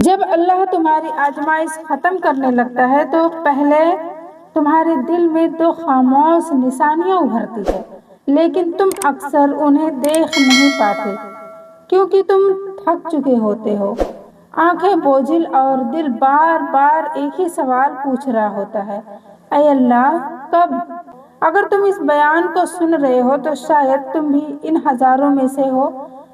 جب اللہ تمہاری آزمائش ختم کرنے لگتا ہے تو پہلے تمہارے دل میں دو خاموش نشانیاں ابھرتی ہے، لیکن تم اکثر انہیں دیکھ نہیں پاتے کیونکہ تم تھک چکے ہوتے ہو، آنکھیں بوجھل اور دل بار بار ایک ہی سوال پوچھ رہا ہوتا ہے، اے اللہ کب؟ اگر تم اس بیان کو سن رہے ہو تو شاید تم بھی ان ہزاروں میں سے ہو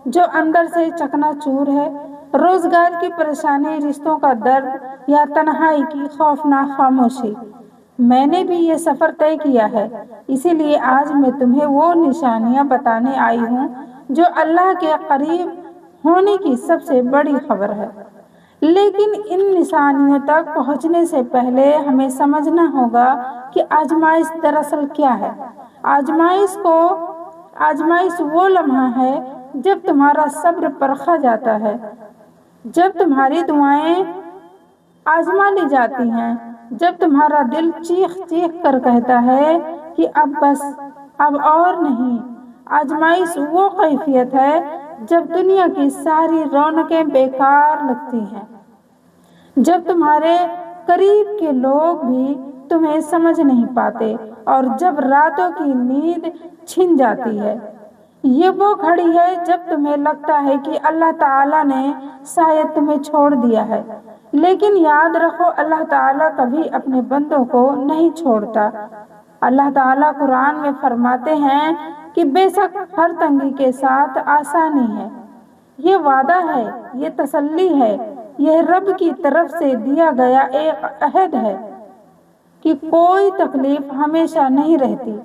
جو اندر سے چکنا چور ہے، روزگار کی پریشانی، رشتوں کا درد یا تنہائی کی خوفناک خاموشی۔ میں نے بھی یہ سفر طے کیا ہے، اسی لیے آج میں تمہیں وہ نشانیاں بتانے آئی ہوں جو اللہ کے قریب ہونے کی سب سے بڑی خبر ہے۔ لیکن ان نشانیوں تک پہنچنے سے پہلے ہمیں سمجھنا ہوگا کہ آزمائش دراصل کیا ہے۔ آزمائش وہ لمحہ ہے جب تمہارا صبر پرکھا جاتا ہے، جب تمہاری دعائیں آزما لی جاتی ہیں، جب تمہارا دل چیخ چیخ کر کہتا ہے کہ اب بس، اب اور نہیں۔ آزمائش وہ کیفیت ہے جب دنیا کی ساری رونقیں بیکار لگتی ہیں، جب تمہارے قریب کے لوگ بھی تمہیں سمجھ نہیں پاتے اور جب راتوں کی نیند چھن جاتی ہے۔ یہ وہ گھڑی ہے جب تمہیں لگتا ہے کہ اللہ تعالیٰ نے شاید تمہیں چھوڑ دیا ہے، لیکن یاد رکھو اللہ تعالیٰ کبھی اپنے بندوں کو نہیں چھوڑتا۔ اللہ تعالیٰ قرآن میں فرماتے ہیں کہ بے شک ہر تنگی کے ساتھ آسانی ہے۔ یہ وعدہ ہے، یہ تسلی ہے، یہ رب کی طرف سے دیا گیا ایک عہد ہے کہ کوئی تکلیف ہمیشہ نہیں رہتی،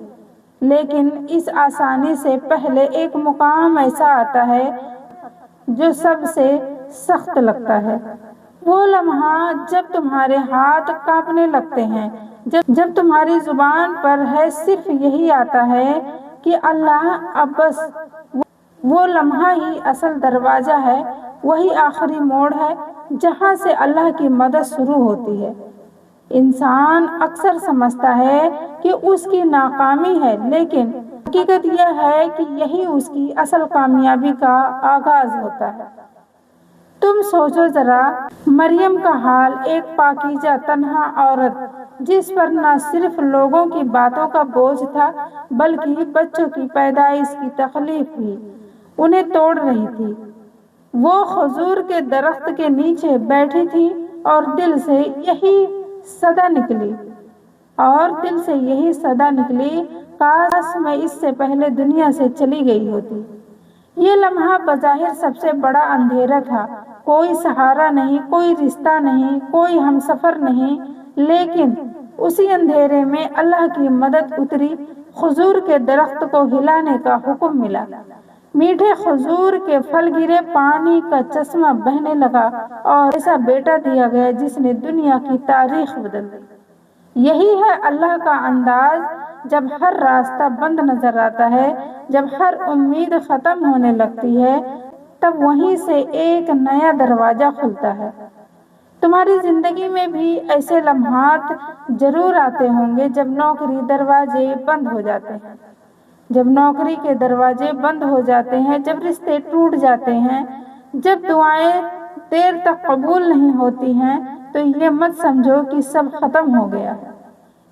لیکن اس آسانی سے پہلے ایک مقام ایسا آتا ہے جو سب سے سخت لگتا ہے۔ وہ لمحہ جب تمہارے ہاتھ کانپنے لگتے ہیں، جب تمہاری زبان پر ہے صرف یہی آتا ہے کہ اللہ اب بس۔ وہ لمحہ ہی اصل دروازہ ہے، وہی آخری موڑ ہے جہاں سے اللہ کی مدد شروع ہوتی ہے۔ انسان اکثر سمجھتا ہے کہ اس کی ناکامی ہے، لیکن حقیقت یہ ہے کہ یہی اس کی اصل کامیابی کا آغاز ہوتا ہے۔ تم سوچو ذرا مریم کا حال، ایک پاکیزہ تنہا عورت جس پر نہ صرف لوگوں کی باتوں کا بوجھ تھا بلکہ بچوں کی پیدائش کی تکلیف بھی انہیں توڑ رہی تھی۔ وہ کھجور کے درخت کے نیچے بیٹھی تھی اور دل سے یہی صدا نکلی، کاش میں اس سے پہلے دنیا سے چلی گئی ہوتی۔ یہ لمحہ بظاہر سب سے بڑا اندھیرا تھا، کوئی سہارا نہیں، کوئی رشتہ نہیں، کوئی ہمسفر نہیں، لیکن اسی اندھیرے میں اللہ کی مدد اتری، کھجور کے درخت کو ہلانے کا حکم ملا، میٹھے کھجور کے پھل گرے، پانی کا چشمہ بہنے لگا اور ایسا بیٹا دیا گیا جس نے دنیا کی تاریخ بدل دی۔ یہی ہے اللہ کا انداز، جب ہر راستہ بند نظر آتا ہے، جب ہر امید ختم ہونے لگتی ہے، تب وہیں سے ایک نیا دروازہ کھلتا ہے۔ تمہاری زندگی میں بھی ایسے لمحات ضرور آتے ہوں گے جب نوکری دروازے بند ہو جاتے ہیں، جب نوکری کے دروازے بند ہو جاتے ہیں، جب رشتے ٹوٹ جاتے ہیں، جب دعائیں دیر تک قبول نہیں ہوتی ہیں، تو یہ مت سمجھو کہ سب ختم ہو گیا ہے۔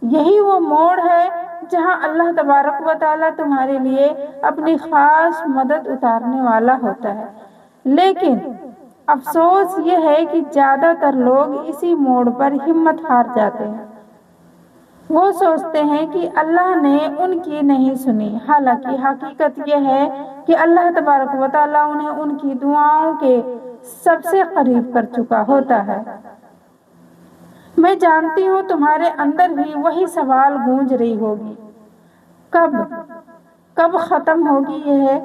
یہی وہ موڑ ہے جہاں اللہ تبارک و تعالیٰ تمہارے لیے اپنی خاص مدد اتارنے والا ہوتا ہے۔ لیکن افسوس یہ ہے کہ زیادہ تر لوگ اسی موڑ پر ہمت ہار جاتے ہیں۔ وہ سوچتے ہیں کہ اللہ نے ان کی نہیں سنی، حالانکہ حقیقت یہ ہے کہ اللہ تبارک و تعالیٰ انہیں ان کی دعاؤں کے سب سے قریب کر چکا ہوتا ہے۔ میں جانتی ہوں تمہارے اندر بھی وہی سوال گونج رہی ہوگی، کب ختم ہوگی یہ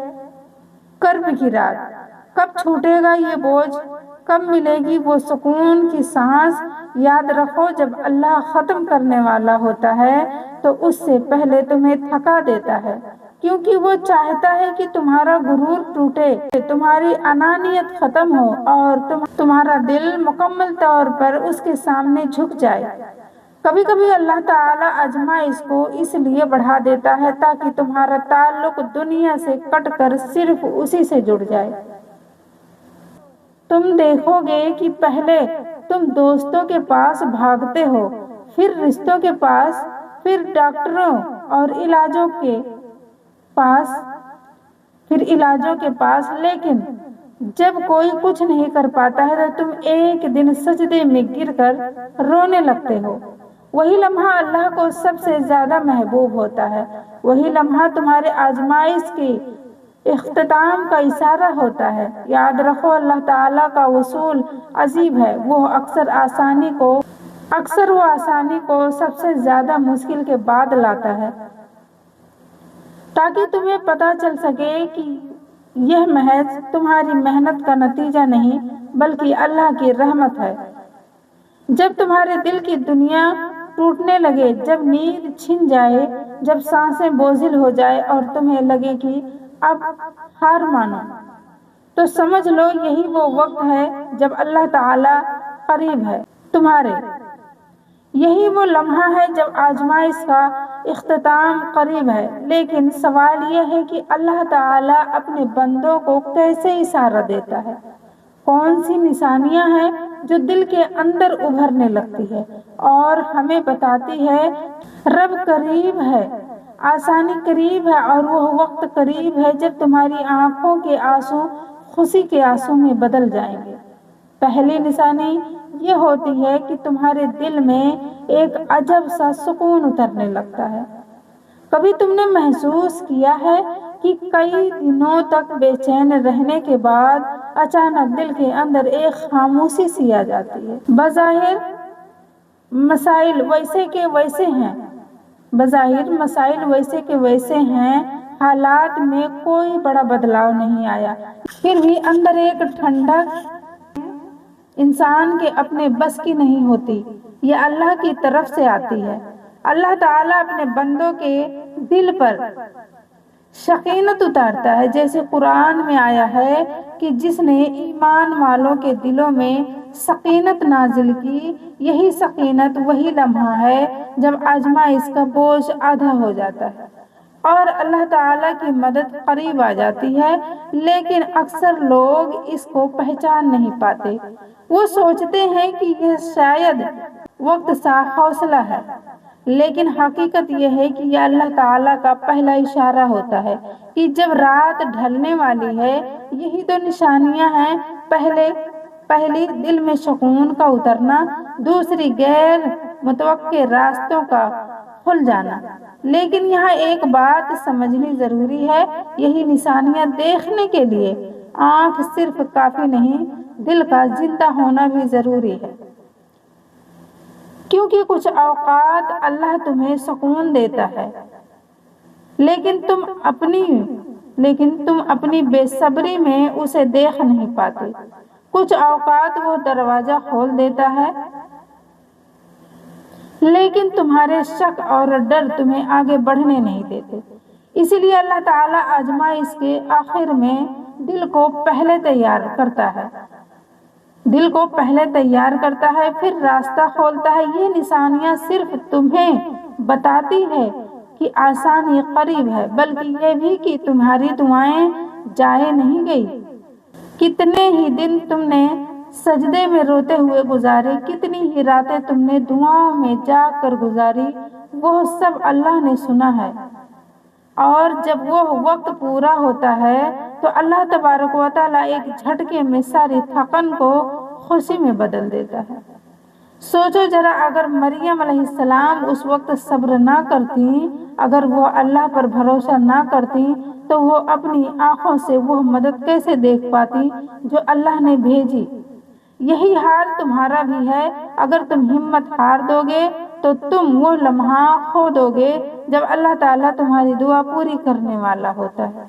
کرب کی رات؟ کب چھوٹے گا یہ بوجھ؟ کب ملے گی وہ سکون کی سانس؟ یاد رکھو، جب اللہ ختم کرنے والا ہوتا ہے تو اس سے پہلے تمہیں تھکا دیتا ہے، کیونکہ وہ چاہتا ہے کہ تمہارا غرور ٹوٹے، تمہاری انانیت ختم ہو اور تمہارا دل مکمل طور پر اس کے سامنے جھک جائے۔ کبھی کبھی اللہ تعالیٰ آزمائش کو اس لیے بڑھا دیتا ہے تاکہ تمہارا تعلق دنیا سے کٹ کر صرف اسی سے جڑ جائے۔ تم دیکھو گے کہ پہلے تم دوستوں کے پاس بھاگتے ہو، پھر رشتوں کے پاس، پھر ڈاکٹروں اور علاجوں کے پاس، لیکن جب کوئی کچھ نہیں کر پاتا ہے تو تم ایک دن سجدے میں گر کر رونے لگتے ہو۔ وہی لمحہ اللہ کو سب سے زیادہ محبوب ہوتا ہے، وہی لمحہ تمہارے آزمائش کے اختتام کا اشارہ ہوتا ہے۔ یاد رکھو، اللہ تعالیٰ کا اصول عجیب ہے، وہ اکثر وہ آسانی کو سب سے زیادہ مشکل کے بعد لاتا ہے، تاکہ تمہیں پتہ چل سکے کہ یہ محض تمہاری محنت کا نتیجہ نہیں بلکہ اللہ کی رحمت ہے۔ جب تمہارے دل کی دنیا ٹوٹنے لگے، جب نیند چھن جائے، جب سانسیں بوجھل ہو جائے اور تمہیں لگے کہ اب ہار مانو، تو سمجھ لو یہی وہ وقت ہے جب اللہ تعالیٰ قریب ہے تمہارے۔ یہی وہ لمحہ ہے جب آزمائش کا اختتام قریب ہے۔ لیکن سوال یہ ہے کہ اللہ تعالیٰ اپنے بندوں کو کیسے اشارہ دیتا ہے؟ کون سی نشانیاں ہیں جو دل کے اندر ابھرنے لگتی ہے اور ہمیں بتاتی ہے رب قریب ہے، آسانی قریب ہے اور وہ وقت قریب ہے جب تمہاری آنکھوں کے آنسو خوشی کے آنسو میں بدل جائیں گے؟ پہلی نشانی یہ ہوتی ہے کہ تمہارے دل میں ایک عجب سا سکون اترنے لگتا ہے۔ کبھی تم نے محسوس کیا ہے کہ کئی دنوں تک بے چین رہنے کے بعد اچانک دل کے اندر ایک خاموشی سی آ جاتی ہے؟ بظاہر مسائل ویسے کے ویسے ہیں، حالات میں کوئی بڑا بدلاؤ نہیں آیا، پھر بھی اندر ایک ٹھنڈک انسان کے اپنے بس کی نہیں ہوتی، یہ اللہ کی طرف سے آتی ہے۔ اللہ تعالیٰ اپنے بندوں کے دل پر سکینت اتارتا ہے، جیسے قرآن میں آیا ہے کہ جس نے ایمان والوں کے دلوں میں سکینت نازل کی، یہی سکینت وہی لمحہ ہے جب آزمائش کا بوجھ آدھا ہو جاتا ہے اور اللہ تعالیٰ کی مدد قریب آ جاتی ہے۔ لیکن اکثر لوگ اس کو پہچان نہیں پاتے، وہ سوچتے ہیں کہ یہ شاید وقت سا حوصلہ ہے، لیکن حقیقت یہ ہے کہ یہ اللہ تعالیٰ کا پہلا اشارہ ہوتا ہے کہ جب رات ڈھلنے والی ہے۔ یہی تو نشانیاں ہیں، پہلی دل میں سکون کا اترنا، دوسری غیر متوقع راستوں کا کھل جانا۔ لیکن یہاں ایک بات سمجھنی ضروری ہے، یہی نشانیاں دیکھنے کے لیے آنکھ صرف کافی نہیں، دل کا زندہ ہونا بھی ضروری ہے۔ کیونکہ کچھ اوقات اللہ تمہیں سکون دیتا ہے، لیکن تم اپنی بے صبری میں اسے دیکھ نہیں پاتے۔ کچھ اوقات وہ دروازہ کھول دیتا ہے، لیکن تمہارے شک اور ڈر تمہیں آگے بڑھنے نہیں دیتے۔ اسی لیے اللہ تعالیٰ آزمائش کے آخر میں دل کو پہلے تیار کرتا ہے، پھر راستہ کھولتا ہے۔ یہ نشانیاں صرف تمہیں بتاتی ہے کہ آسانی قریب ہے، بلکہ یہ بھی کہ تمہاری دعائیں ضائع نہیں گئی۔ کتنے ہی دن تم نے سجدے میں روتے ہوئے گزارے، کتنی ہی راتیں تم نے دعاؤں میں جاگ کر گزاری، وہ سب اللہ نے سنا ہے۔ اور جب وہ وقت پورا ہوتا ہے تو اللہ تبارک و تعالیٰ ایک جھٹکے میں ساری تھکن کو خوشی میں بدل دیتا ہے۔ سوچو ذرا، اگر مریم علیہ السلام اس وقت صبر نہ کرتی، اگر وہ اللہ پر بھروسہ نہ کرتی، تو وہ اپنی آنکھوں سے وہ مدد کیسے دیکھ پاتی جو اللہ نے بھیجی؟ یہی حال تمہارا بھی ہے۔ اگر تم ہمت ہار دو گے تو تم وہ لمحہ کھو دو گے جب اللہ تعالیٰ تمہاری دعا پوری کرنے والا ہوتا ہے۔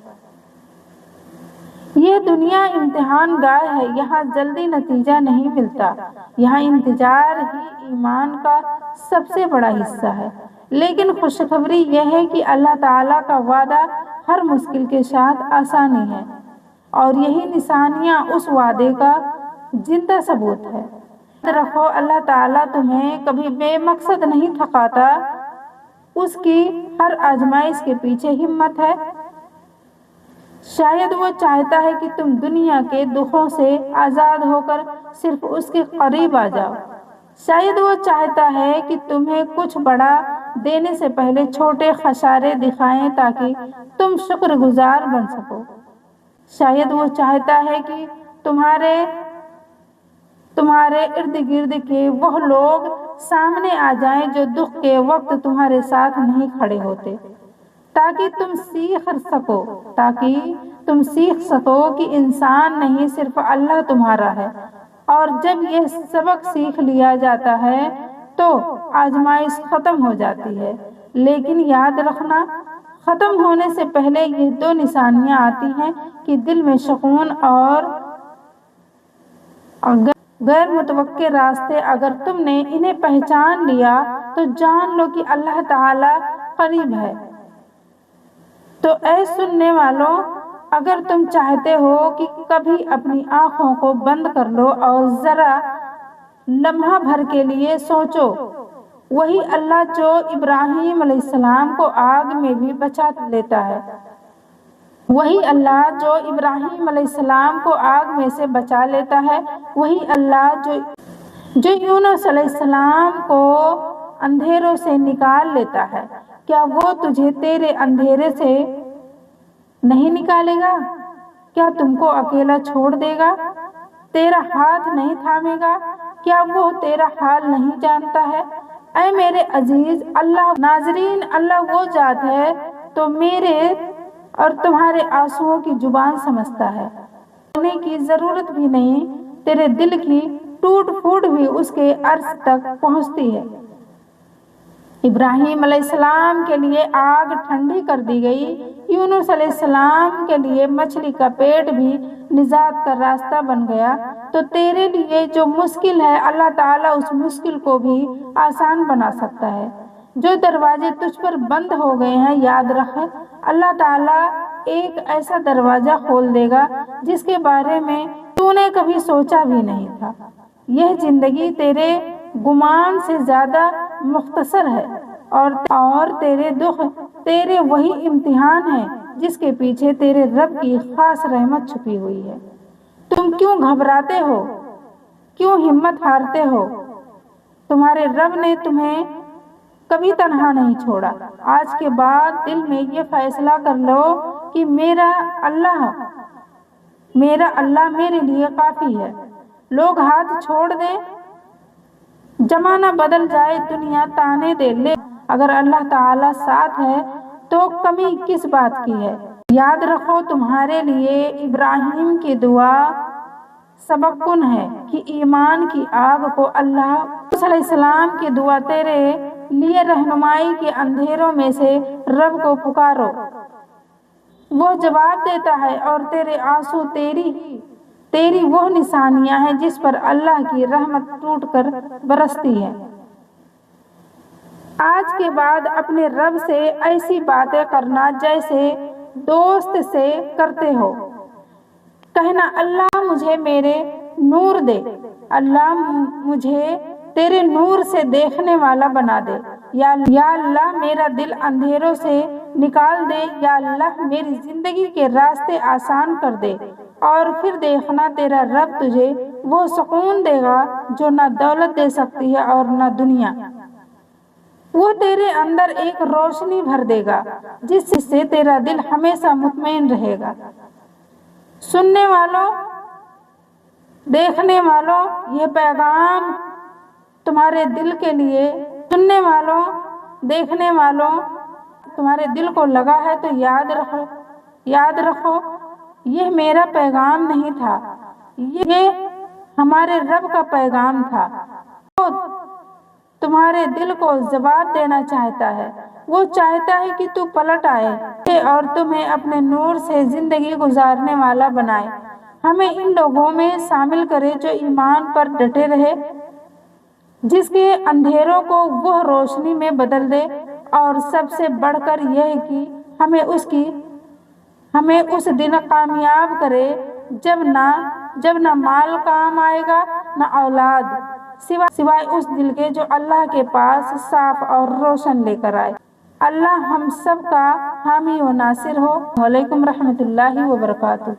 یہ دنیا امتحان گاہ ہے، یہاں جلدی نتیجہ نہیں ملتا، یہاں انتظار ہی ایمان کا سب سے بڑا حصہ ہے۔ لیکن خوشخبری یہ ہے کہ اللہ تعالیٰ کا وعدہ ہر مشکل کے ساتھ آسانی ہے، اور یہی نشانیاں اس وعدے کا زندہ ثبوت ہے۔ یاد رکھو، اللہ تعالیٰ تمہیں کبھی بے مقصد نہیں تھکاتا، اس کی ہر آزمائش کے پیچھے ہمت ہے۔ شاید وہ چاہتا ہے کہ تم دنیا کے دکھوں سے آزاد ہو کر صرف اس کے قریب آ جاؤ۔ شاید وہ چاہتا ہے کہ تمہیں کچھ بڑا دینے سے پہلے چھوٹے خسارے دکھائیں تاکہ تم شکر گزار بن سکو۔ شاید وہ چاہتا ہے کہ تمہارے ارد گرد کے وہ لوگ سامنے آ جائیں جو دکھ کے وقت تمہارے ساتھ نہیں کھڑے ہوتے، تاکہ تم سیکھ سکو کہ انسان نہیں صرف اللہ تمہارا ہے۔ اور جب یہ سبق سیکھ لیا جاتا ہے تو آزمائش ختم ہو جاتی ہے، لیکن یاد رکھنا ختم ہونے سے پہلے یہ دو نشانیاں آتی ہیں کہ دل میں سکون اور غیر متوقع راستے۔ اگر تم نے انہیں پہچان لیا تو جان لو کہ اللہ تعالیٰ قریب ہے۔ تو اے سننے والوں، اگر تم چاہتے ہو کہ کبھی اپنی آنکھوں کو بند کر لو اور ذرا لمحہ بھر کے لیے سوچو، وہی اللہ جو ابراہیم علیہ السلام کو آگ میں بھی بچا لیتا ہے، وہی اللہ جو ابراہیم علیہ السلام کو آگ میں سے بچا لیتا ہے، وہی اللہ جو یونس علیہ السلام کو اندھیروں سے نکال لیتا ہے، کیا وہ تجھے تیرے اندھیرے سے نہیں نکالے گا؟ کیا تم کو اکیلا چھوڑ دے گا؟ تیرا ہاتھ نہیں تھامے گا؟ کیا وہ تیرا حال نہیں جانتا ہے؟ اے میرے عزیز ناظرین، اللہ وہ ذات ہے تو میرے اور تمہارے آنسوؤں کی زبان سمجھتا ہے۔ بولنے کی ضرورت بھی نہیں، تیرے دل کی ٹوٹ پھوٹ بھی اس کے عرش تک پہنچتی ہے۔ ابراہیم علیہ السلام کے لیے آگ ٹھنڈی کر دی گئی، یونس علیہ السلام کے لیے مچھلی کا پیٹ بھی نجات کا راستہ بن گیا، تو تیرے لیے جو مشکل ہے اللہ تعالیٰ اس مشکل کو بھی آسان بنا سکتا ہے۔ جو دروازے تجھ پر بند ہو گئے ہیں، یاد رکھ اللہ تعالیٰ ایک ایسا دروازہ کھول دے گا جس کے بارے میں تو نے کبھی سوچا بھی نہیں تھا۔ یہ زندگی تیرے گمان سے زیادہ مختصر ہے اور تیرے دکھ تیرے وہی امتحان ہیں جس کے پیچھے تیرے رب کی خاص رحمت چھپی ہوئی ہے۔ تم کیوں گھبراتے ہو؟ کیوں ہمت ہارتے ہو؟ تمہارے رب نے تمہیں کبھی تنہا نہیں چھوڑا۔ آج کے بعد دل میں یہ فیصلہ کر لو کہ میرا اللہ میرے لیے کافی ہے۔ لوگ ہاتھ چھوڑ دیں، زمانہ بدل جائے، دنیا تانے دے لے، اگر اللہ تعالیٰ ساتھ ہے تو کمی کس بات کی ہے؟ یاد رکھو تمہارے لیے ابراہیم کی دعا سبق کن ہے کہ ایمان کی آگ کو اللہ علیہ السلام کی دعا تیرے لیے رہنمائی کے اندھیروں میں سے رب کو پکارو، وہ جواب دیتا ہے، اور تیرے آنسو تیری وہ نشانیاں ہیں جس پر اللہ کی رحمت ٹوٹ کر برستی ہے۔ آج کے بعد اپنے رب سے ایسی باتیں کرنا جیسے دوست سے کرتے ہو۔ کہنا اللہ مجھے میرے نور دے، اللہ مجھے تیرے نور سے دیکھنے والا بنا دے، یا اللہ میرا دل اندھیروں سے نکال دے، یا اللہ میری زندگی کے راستے آسان کر دے۔ اور پھر دیکھنا تیرا رب تجھے وہ سکون دے گا جو نہ دولت دے سکتی ہے اور نہ دنیا۔ وہ تیرے اندر ایک روشنی بھر دے گا جس سے تیرا دل ہمیشہ مطمئن رہے گا۔ سننے والوں، دیکھنے والوں، یہ پیغام تمہارے دل کے لیے، سننے والوں، دیکھنے والوں، تمہارے دل کو لگا ہے تو یاد رکھو یہ میرا پیغام نہیں تھا، یہ ہمارے رب کا پیغام تھا۔ وہ تمہارے دل کو جواب دینا چاہتا ہے، وہ چاہتا ہے کہ تو پلٹ آئے اور تمہیں اپنے نور سے زندگی گزارنے والا بنائے۔ ہمیں ان لوگوں میں شامل کرے جو ایمان پر ڈٹے رہے، جس کے اندھیروں کو وہ روشنی میں بدل دے، اور سب سے بڑھ کر یہ کہ ہمیں اس دن کامیاب کرے جب نہ مال کام آئے گا نہ اولاد، سوائے اس دل کے جو اللہ کے پاس صاف اور روشن لے کر آئے۔ اللہ ہم سب کا حامی و ناصر ہو۔ وعلیکم رحمۃ اللہ وبرکاتہ۔